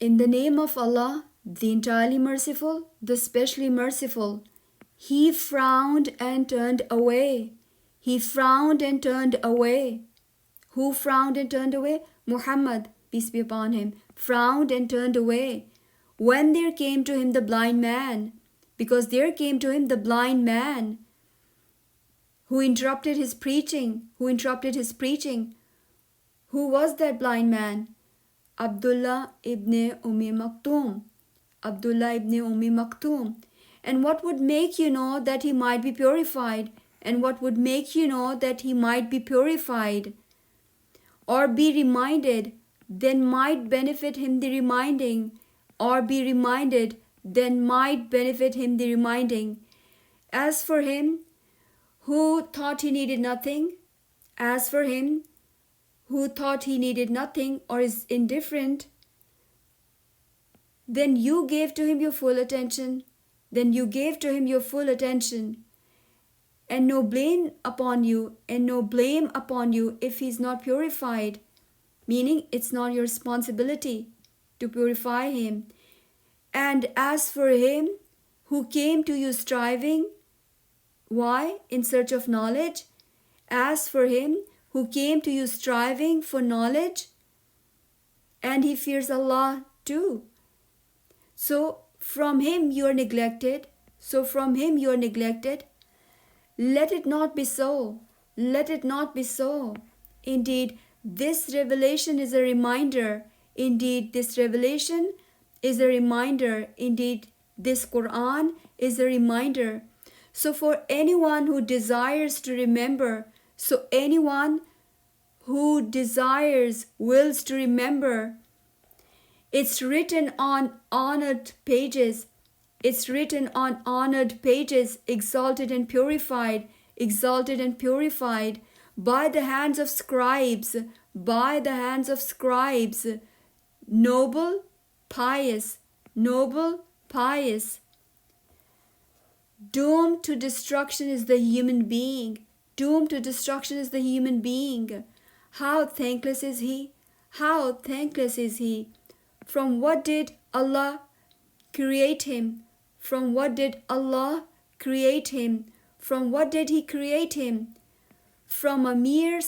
In the name of Allah, the entirely merciful, the specially merciful. He frowned and turned away. He frowned and turned away. Who frowned and turned away? Muhammad, peace be upon him, frowned and turned away. When there came to him the blind man, because there came to him the blind man who interrupted his preaching. Who was that blind man? Abdullah ibn Maktoum. Abdullah ibn Maktoum. And what would make you know that he might be purified? And what would make you know that he might be purified? Or be reminded, then might benefit him the reminding. Or be reminded, then might benefit him the reminding. As for him who thought he needed nothing, or is indifferent, then you gave to him your full attention. And no blame upon you, if he's not purified. Meaning it's not your responsibility to purify him. And as for him who came to you striving, why? In search of knowledge. As for him who came to you striving for knowledge, and he fears Allah too. So from him you are neglected. Let it not be so. Indeed, this revelation is a reminder. Indeed, this Quran is a reminder. So for anyone who desires to remember, wills to remember, it's written on honored pages, exalted and purified, by the hands of scribes, noble, pious. Doomed to destruction is the human being. How thankless is he? From what did Allah create him? From what did he create him? From a mere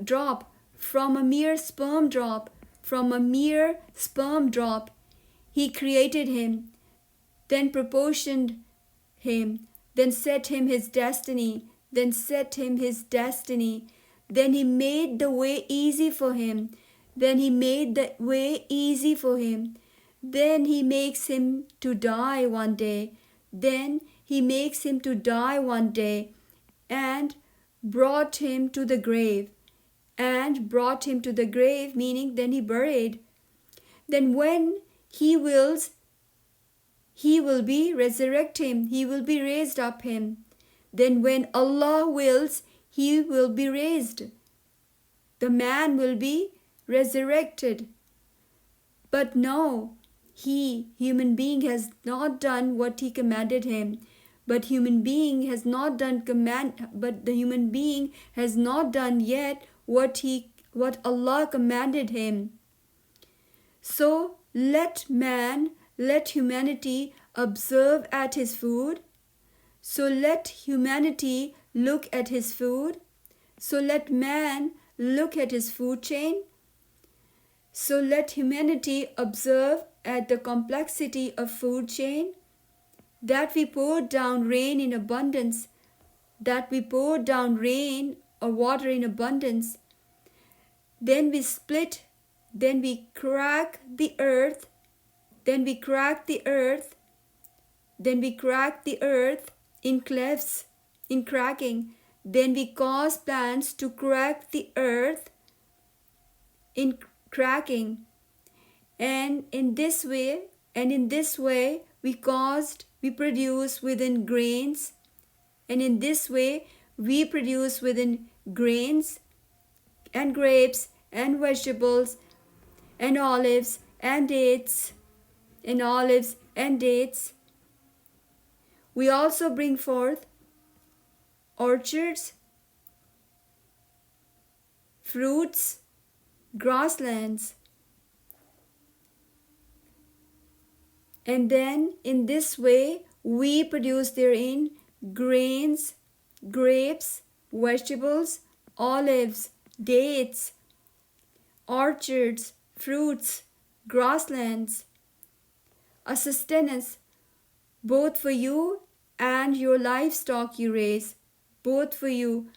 drop, from a mere sperm drop. He created him, then proportioned him, then set him his destiny. Then he made the way easy for him. Then he makes him to die one day. And brought him to the grave. Meaning then he buried. Then when he wills, he will be resurrect him. He will be raised up him. Then when Allah wills, he will be raised. The man will be resurrected. But no, human being has not done what he commanded him. But the human being has not done yet what Allah commanded him. So let humanity observe at his food. So let humanity look at his food. So let man look at his food chain. So let humanity observe at the complexity of food chain, that we pour down rain in abundance, or water in abundance. Then we split, then we crack the earth, in clefts, in cracking. Then we cause plants to crack the earth in cracking. And in this way we produce within grains. And in this way we produce within grains and grapes and vegetables and olives and dates. We also bring forth orchards, fruits, grasslands. And then in this way we produce therein grains, grapes, vegetables, olives, dates, orchards, fruits, grasslands, a sustenance both for you and your livestock you raise, both for you,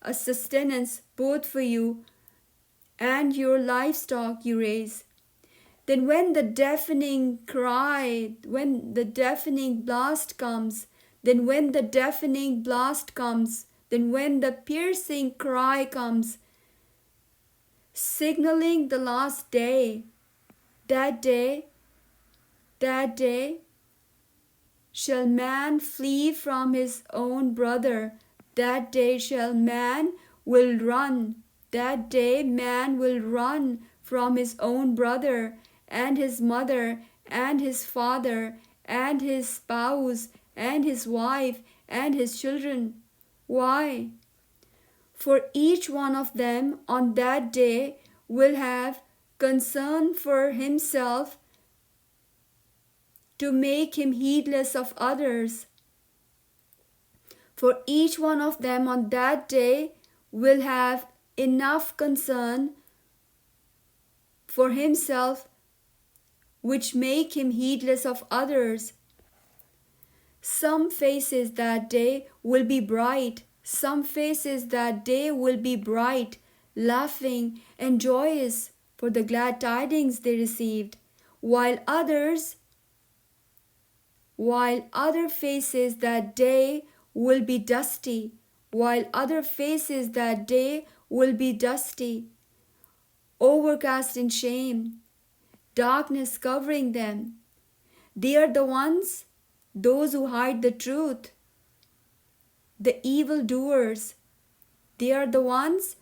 a sustenance both for you and your livestock you raise. Then when the deafening cry, when the deafening blast comes, then when the deafening blast comes, then when the piercing cry comes, signaling the last day, that day, that day, shall man flee from his own brother, that day shall man will run, that day man will run from his own brother, and his mother, and his father, and his spouse, and his wife, and his children. Why? For each one of them on that day will have concern for himself to make him heedless of others. For each one of them on that day will have enough concern for himself which make him heedless of others. Some faces that day will be bright, some faces that day will be bright, laughing and joyous for the glad tidings they received, while other faces that day will be dusty, while other faces that day will be dusty, overcast in shame, darkness covering them. They are the ones, those who hide the truth, the evildoers. They are the ones,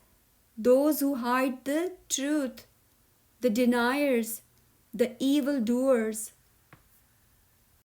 those who hide the truth, the deniers, the evildoers.